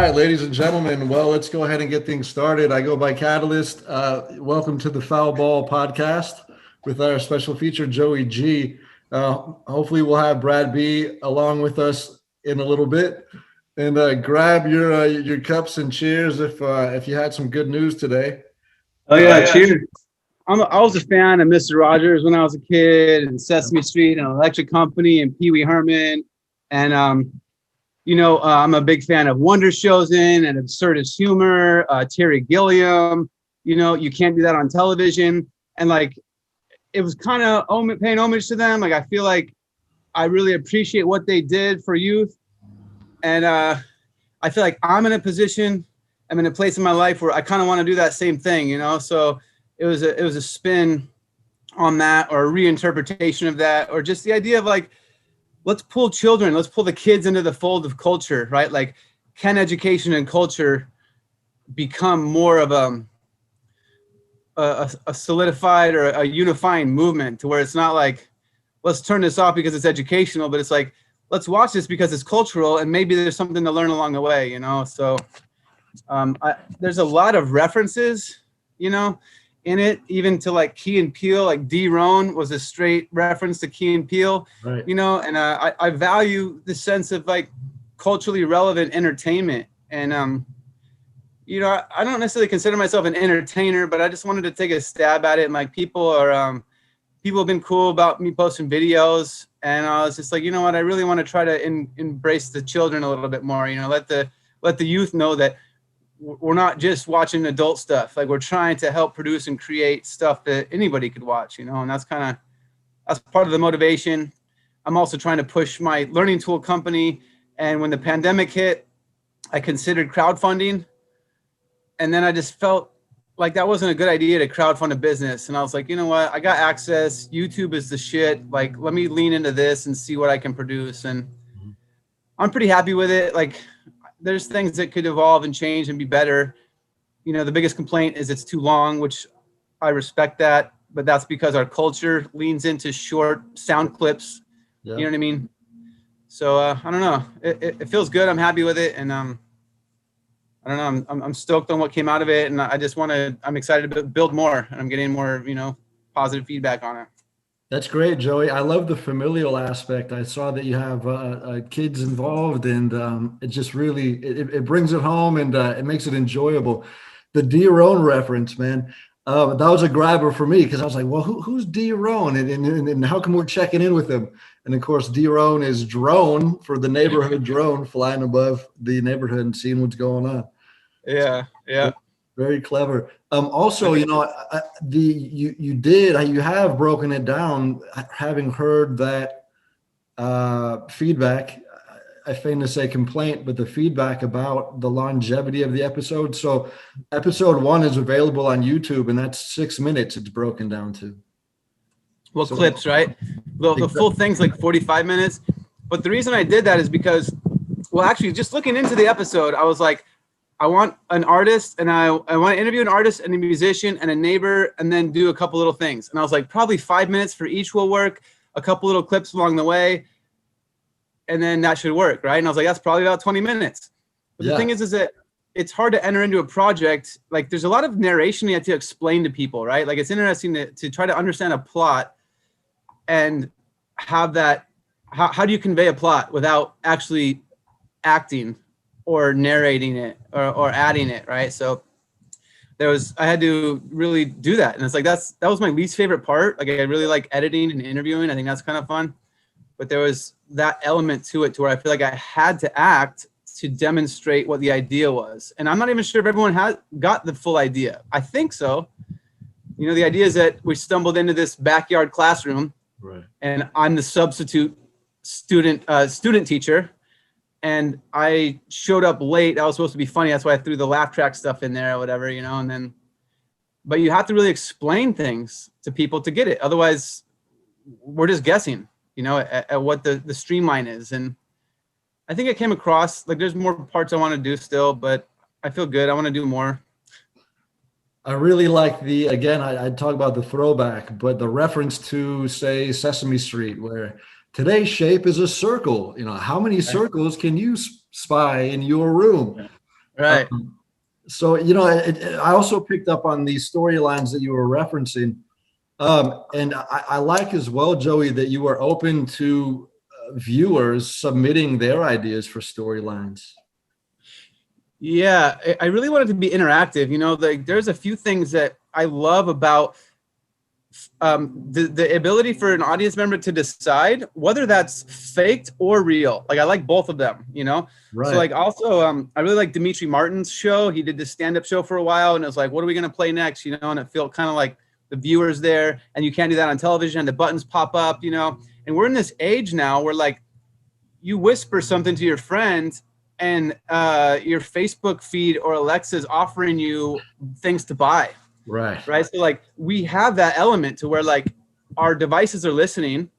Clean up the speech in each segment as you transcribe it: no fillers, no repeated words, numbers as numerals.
right, ladies and gentlemen. Well, let's go ahead and get things started. I go by Catalyst. Welcome to the Foul Ball podcast with our special feature, Joey G. Hopefully, we'll have Brad B along with us in a little bit. And grab your cups and cheers if you had some good news today. Oh yeah, cheers. I was a fan of Mr. Rogers when I was a kid, and Sesame Street, and Electric Company, and Pee Wee Herman, and I'm a big fan of Wonder Chosen and absurdist humor, Terry Gilliam. You can't do that on television, and like it was kind of paying homage to them. Like I feel like I really appreciate what they did for youth, and I feel like I'm in a place in my life where I kind of want to do that same thing, So it was a spin on that, or a reinterpretation of that, or just the idea of like, let's pull the kids into the fold of culture, right? Like, can education and culture become more of a solidified or a unifying movement, to where it's not like, let's turn this off because it's educational, but it's like, let's watch this because it's cultural, and maybe there's something to learn along the way, So there's a lot of references, in it, even to like Key and Peele. Like D. Roan was a straight reference to Key and Peele, right. And I value the sense of like culturally relevant entertainment. And, I don't necessarily consider myself an entertainer, but I just wanted to take a stab at it. And like people have been cool about me posting videos. And I was just like, you know what, I really want to try to embrace the children a little bit more, let the youth know that we're not just watching adult stuff. Like, we're trying to help produce and create stuff that anybody could watch, and that's part of the motivation. I'm also trying to push my learning tool company. And when the pandemic hit, I considered crowdfunding. And then I just felt like that wasn't a good idea to crowdfund a business. And I was like, you know what? I got access. YouTube is the shit. Like, let me lean into this and see what I can produce. And I'm pretty happy with it. Like, there's things that could evolve and change and be better. The biggest complaint is it's too long, which I respect that, but that's because our culture leans into short sound clips. Yeah. You know what I mean? So I don't know. It feels good. I'm happy with it. And I don't know. I'm stoked on what came out of it. And I'm excited to build more, and I'm getting more, positive feedback on it. That's great, Joey. I love the familial aspect. I saw that you have kids involved, and it just really it brings it home, and it makes it enjoyable. The D. Roan reference, man, that was a grabber for me, because I was like, well, who's D. Roan, and how come we're checking in with him? And of course, D. Roan is drone, for the neighborhood drone, flying above the neighborhood and seeing what's going on. Yeah. Very clever. Also, you have broken it down, having heard that feedback. I feign to say complaint, but the feedback about the longevity of the episode. So episode 1 is available on YouTube, and that's 6 minutes it's broken down to. Well, so, clips, right? The full thing's like 45 minutes. But the reason I did that is because, well, actually, just looking into the episode, I was like, I want an artist, and I want to interview an artist and a musician and a neighbor, and then do a couple little things. And I was like, probably 5 minutes for each will work, a couple little clips along the way, and then that should work, right? And I was like, that's probably about 20 minutes. But the thing is that it's hard to enter into a project. Like, there's a lot of narration you have to explain to people, right? Like, it's interesting to try to understand a plot and have that. How do you convey a plot without actually acting or narrating it or adding it, right? So I had to really do that. And it's like, that was my least favorite part. Like, I really like editing and interviewing. I think that's kind of fun. But there was that element to it, to where I feel like I had to act to demonstrate what the idea was. And I'm not even sure if everyone has got the full idea. I think so. The idea is that we stumbled into this backyard classroom, right? And I'm the substitute student teacher. And I showed up late. I was supposed to be funny. That's why I threw the laugh track stuff in there or whatever, but you have to really explain things to people to get it. Otherwise, we're just guessing, at what the streamline is. And I think it came across, like, there's more parts I want to do still, but I feel good. I want to do more. I really like I talk about the throwback, but the reference to, say, Sesame Street, where today's shape is a circle. How many circles can you spy in your room? Right. So, I also picked up on these storylines that you were referencing. And I like as well, Joey, that you are open to viewers submitting their ideas for storylines. Yeah, I really want it to be interactive. Like there's a few things that I love about the ability for an audience member to decide whether that's faked or real. Like I like both of them, Right. So like also I really like Dimitri Martin's show. He did this stand-up show for a while, and it was like, what are we going to play next? And it felt kind of like the viewers there, and you can't do that on television, and the buttons pop up, and we're in this age now where like you whisper something to your friend, and your Facebook feed or Alexa is offering you things to buy. Right. So like we have that element to where like our devices are listening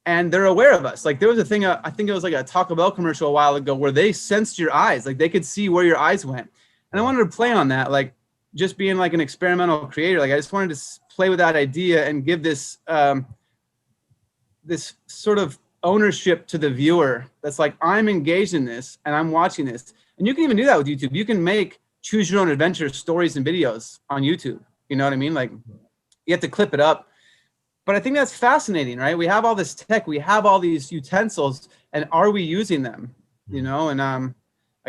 and they're aware of us. Like there was a thing, I think it was like a Taco Bell commercial a while ago where they sensed your eyes, like they could see where your eyes went. And I wanted to play on that, like just being like an experimental creator. Like I just wanted to play with that idea and give this, this sort of ownership to the viewer. That's like, I'm engaged in this and I'm watching this. And you can even do that with YouTube. You can make choose your own adventure stories and videos on YouTube. You know what I mean? Like you have to clip it up. But I think that's fascinating, right? We have all this tech, we have all these utensils, and are we using them? And I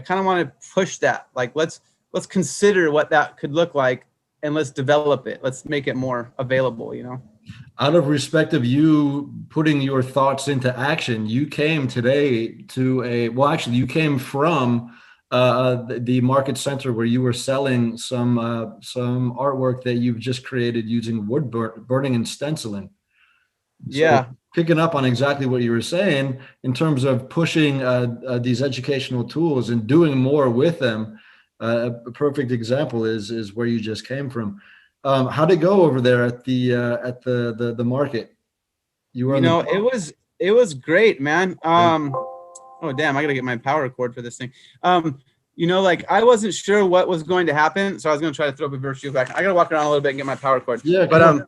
kind of want to push that. Like let's consider what that could look like and let's develop it. Let's make it more available, Out of respect of you putting your thoughts into action, you came today to you came from the market center where you were selling some artwork that you've just created using wood burning and stenciling. So yeah. Picking up on exactly what you were saying in terms of pushing these educational tools and doing more with them. A perfect example is where you just came from. How'd it go over there at the market? You were it was great, man. Oh damn, I gotta get my power cord for this thing. Like I wasn't sure what was going to happen, so I was gonna try to throw up a virtue back. I gotta walk around a little bit and get my power cord. Yeah, but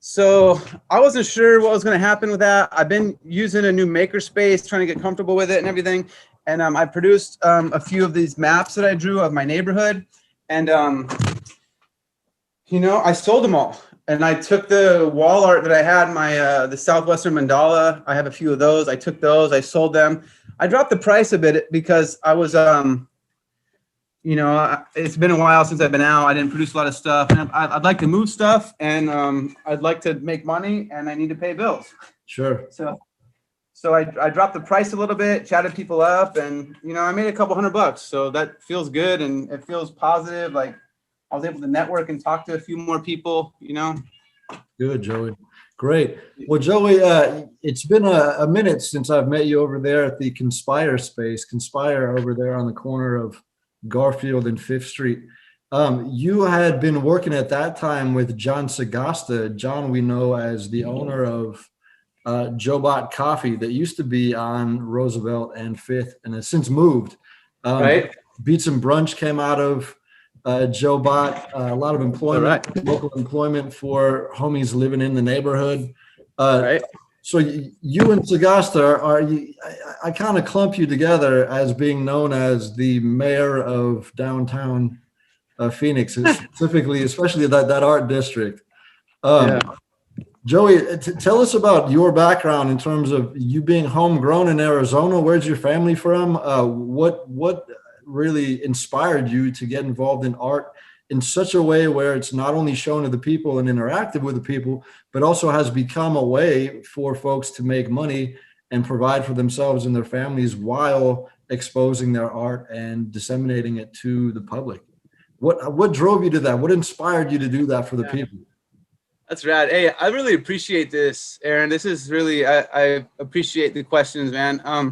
so I wasn't sure what was gonna happen with that. I've been using a new makerspace, trying to get comfortable with it and everything. And I produced a few of these maps that I drew of my neighborhood, and I sold them all. And I took the wall art that I had, my the Southwestern mandala. I have a few of those. I took those. I sold them. I dropped the price a bit because I was, it's been a while since I've been out. I didn't produce a lot of stuff. And I'd like to move stuff, and I'd like to make money, and I need to pay bills. Sure. So I dropped the price a little bit, chatted people up, and I made a couple $100. So that feels good, and it feels positive. Like I was able to network and talk to a few more people, Good, Joey. Great. Well, Joey, it's been a minute since I've met you over there at the Conspire space, Conspire over there on the corner of Garfield and Fifth Street. You had been working at that time with John Sagasta. John, we know as the owner of Jobot Coffee that used to be on Roosevelt and Fifth and has since moved. Right. Beats and Brunch came out of Jobot, a lot of employment, local employment for homies living in the neighborhood. Right. So you and Sagasta I kind of clump you together as being known as the mayor of downtown Phoenix, specifically, especially that art district. Yeah. Joey, tell us about your background in terms of you being homegrown in Arizona. Where's your family from? What really inspired you to get involved in art in such a way where it's not only shown to the people and interactive with the people, but also has become a way for folks to make money and provide for themselves and their families while exposing their art and disseminating it to the public? What drove you to that? What inspired you to do that for the people? That's rad. Hey, I really appreciate this, Aaron. This is really, I appreciate the questions, man. I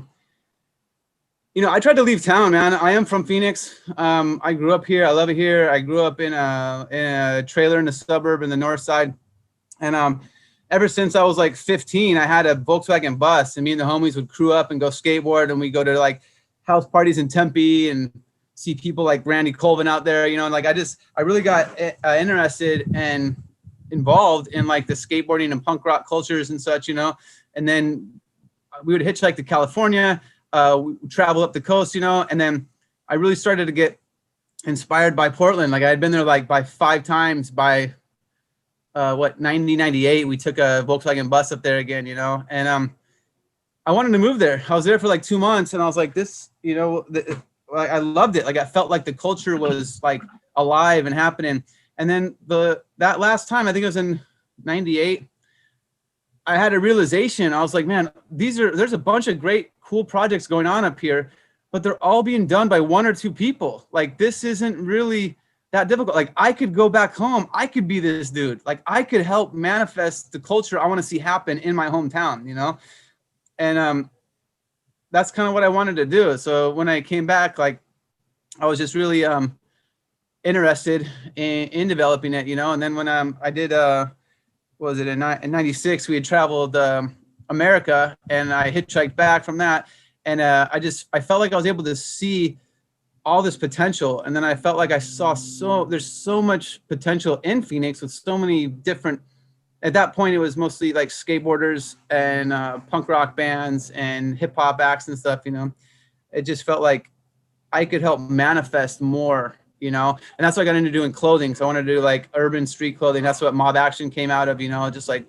tried to leave town, man. I am from Phoenix. I grew up here. I love it here. I grew up in a trailer in the suburb in the north side. And ever since I was like 15, I had a Volkswagen bus, and me and the homies would crew up and go skateboard, and we go to like house parties in Tempe and see people like Randy Colvin out there, and like I really got interested and involved in like the skateboarding and punk rock cultures and such, and then we would hitchhike to California. We travel up the coast, and then I really started to get inspired by Portland. Like I had been there like by 5 times by 98. We took a Volkswagen bus up there again, you know, and I wanted to move there. I was there for like 2 months and I was like, this, you know, I loved it. Like I felt like the culture was like alive and happening. And then that last time, I think it was in 98, I had a realization. I was like, man, there's a bunch of great, cool projects going on up here, but they're all being done by 1 or 2 people. Like this isn't really that difficult. Like I could go back home. I could be this dude. Like I could help manifest the culture I want to see happen in my hometown, you know? And that's kind of what I wanted to do. So when I came back, like I was just really interested in developing it, you know. And then when I did, what was it, in 96, we had traveled America, and I hitchhiked back from that. And I felt like I was able to see all this potential. And then I felt like I saw there's so much potential in Phoenix with so many different, at that point, it was mostly like skateboarders and punk rock bands and hip hop acts and stuff, you know. It just felt like I could help manifest more, you know. And that's what I got into doing clothing. So I wanted to do like urban street clothing. That's what Mob Action came out of, you know, just like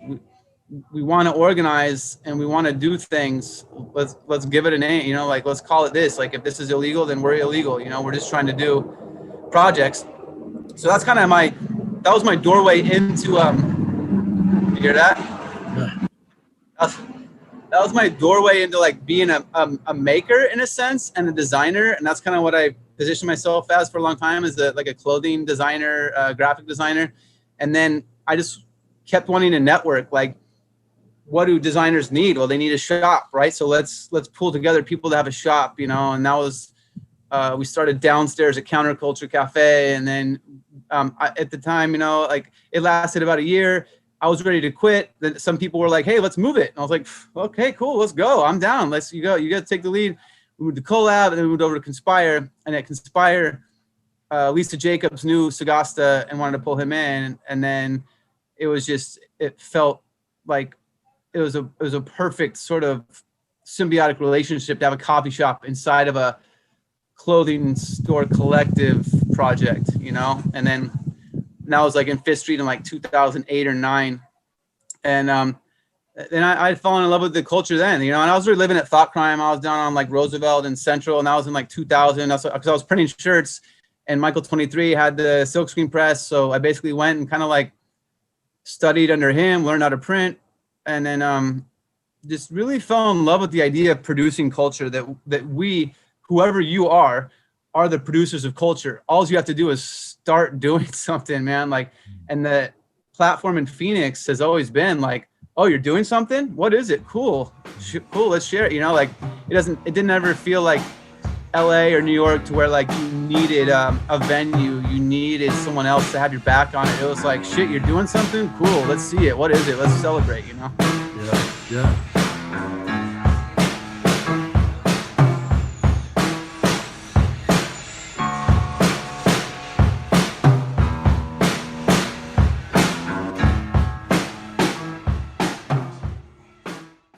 we want to organize and we want to do things. Let's give it a name, you know, like let's call it this. Like if this is illegal, then we're illegal, you know. We're just trying to do projects. So that's kind of that was my doorway into you hear that? Yeah. That was my doorway into like being a maker in a sense and a designer. And that's kind of what I positioned myself as for a long time, as like a clothing designer, graphic designer. And then I just kept wanting to network. Like, what do designers need? Well, they need a shop, right? So let's pull together people that have a shop, you know. And that was, we started downstairs at Counterculture Cafe. And then at the time, you know, like it lasted about a year. I was ready to quit. Then some people were like, hey, let's move it. And I was like, okay, cool, let's go. I'm down. You got to take the lead. We moved to Collab, and then we moved over to Conspire. And at Conspire, Lisa Jacobs knew Sagasta and wanted to pull him in. And then it felt like it was a perfect sort of symbiotic relationship to have a coffee shop inside of a clothing store collective project, you know? And then I was like in Fifth Street in like 2008 or 9. And then I had fallen in love with the culture then, you know, and I was really living at Thought Crime. I was down on like Roosevelt and Central, and that was in like 2000. Because I was printing shirts, and Michael 23 had the silkscreen press. So I basically went and kind of like studied under him, learned how to print, and then just really fell in love with the idea of producing culture, that we, whoever you are the producers of culture. All you have to do is start doing something, man. Like, and the platform in Phoenix has always been like, oh, you're doing something? What is it? Cool. Let's share it. You know, like it didn't ever feel like LA or New York to where like you needed a venue, you needed someone else to have your back on it. It was like, shit, you're doing something? Cool. Let's see it. What is it? Let's celebrate, you know? Yeah.